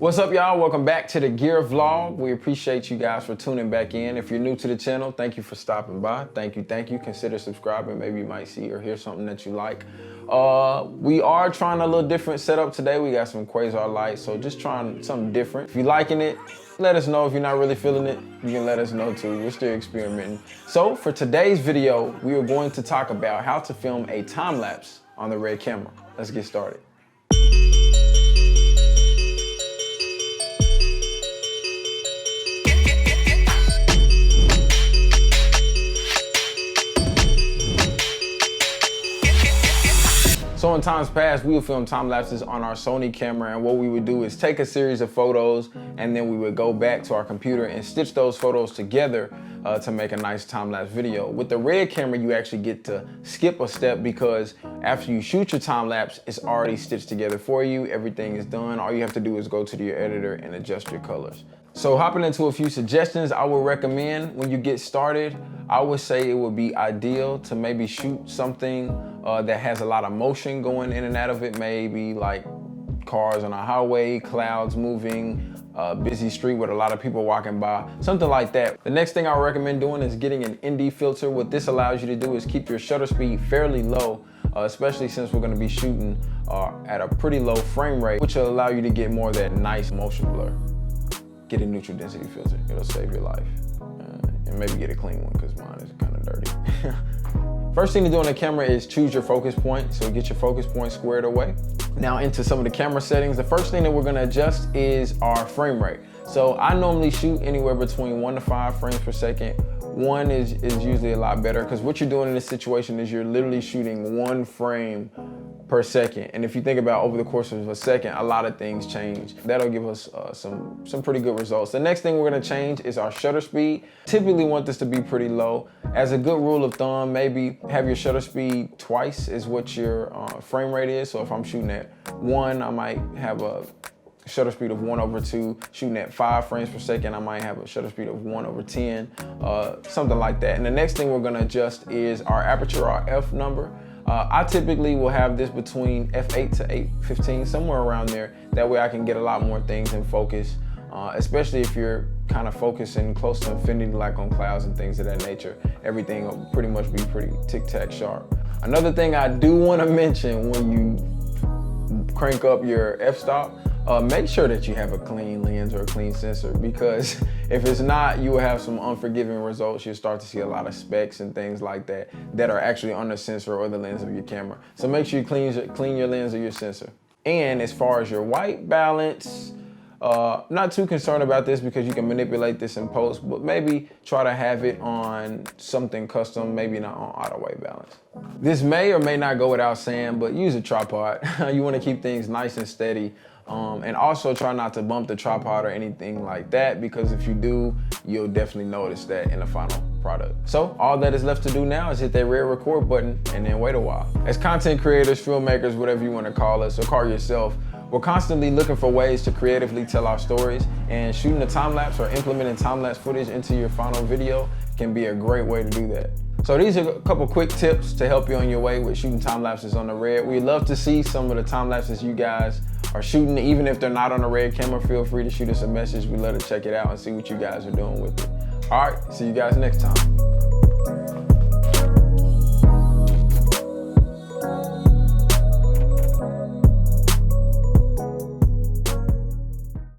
What's up, y'all? Welcome back to the Gear Vlog. We appreciate you guys for tuning back in. If you're new to the channel, thank you for stopping by. Thank you. Consider subscribing. Maybe you might see or hear something that you like. We are trying a little different setup today. We got some quasar lights, so just trying something different. If you're liking it, let us know. If you're not really feeling it, you can let us know too. We're still experimenting. So for today's video, we are going to talk about how to film a time lapse on the Red camera. Let's get started. So in times past, we would film time lapses on our Sony camera, and what we would do is take a series of photos and then we would go back to our computer and stitch those photos together to make a nice time lapse video. With the Red camera, you actually get to skip a step because after you shoot your time lapse, it's already stitched together for you. Everything is done. All you have to do is go to your editor and adjust your colors. So hopping into a few suggestions, I would recommend when you get started, I would say it would be ideal to maybe shoot something that has a lot of motion going in and out of it, maybe like cars on a highway, clouds moving, busy street with a lot of people walking by, something like that. The next thing I recommend doing is getting an ND filter. What this allows you to do is keep your shutter speed fairly low, especially since we're gonna be shooting at a pretty low frame rate, which will allow you to get more of that nice motion blur. Get a neutral density filter, it'll save your life. And maybe get a clean one because mine is kind of dirty. First thing to do on the camera is choose your focus point. So get your focus point squared away. Now into some of the camera settings. The first thing that we're gonna adjust is our frame rate. So I normally shoot anywhere between 1 to 5 frames per second. 1 is usually a lot better because what you're doing in this situation is you're literally shooting 1 frame per second. And if you think about over the course of a second, a lot of things change. That'll give us some pretty good results. The next thing we're gonna change is our shutter speed. Typically want this to be pretty low. As a good rule of thumb, maybe have your shutter speed twice is what your frame rate is. So if I'm shooting at 1, I might have a shutter speed of 1/2. Shooting at 5 frames per second, I might have a shutter speed of 1/10, something like that. And the next thing we're gonna adjust is our aperture, our F number. I typically will have this between f8 to 815, somewhere around there. That way I can get a lot more things in focus, especially if you're kind of focusing close to infinity, like on clouds and things of that nature. Everything will pretty much be pretty tic-tac sharp. Another thing I do want to mention when you crank up your f-stop, make sure that you have a clean lens or a clean sensor, because if it's not, you will have some unforgiving results. You'll start to see a lot of specks and things like that that are actually on the sensor or the lens of your camera. So make sure you clean your lens or your sensor. And as far as your white balance, not too concerned about this because you can manipulate this in post, but maybe try to have it on something custom, maybe not on auto white balance. This may or may not go without saying, but use a tripod. You want to keep things nice and steady. And also try not to bump the tripod or anything like that, because if you do, you'll definitely notice that in the final product. So all that is left to do now is hit that red record button and then wait a while. As content creators, filmmakers, whatever you want to call us or call yourself, we're constantly looking for ways to creatively tell our stories, and shooting a time lapse or implementing time lapse footage into your final video can be a great way to do that. So these are a couple quick tips to help you on your way with shooting time lapses on the Red. We'd love to see some of the time lapses you guys are shooting. Even if they're not on the Red camera, feel free to shoot us a message. We'd love to check it out and see what you guys are doing with it. All right, see you guys next time.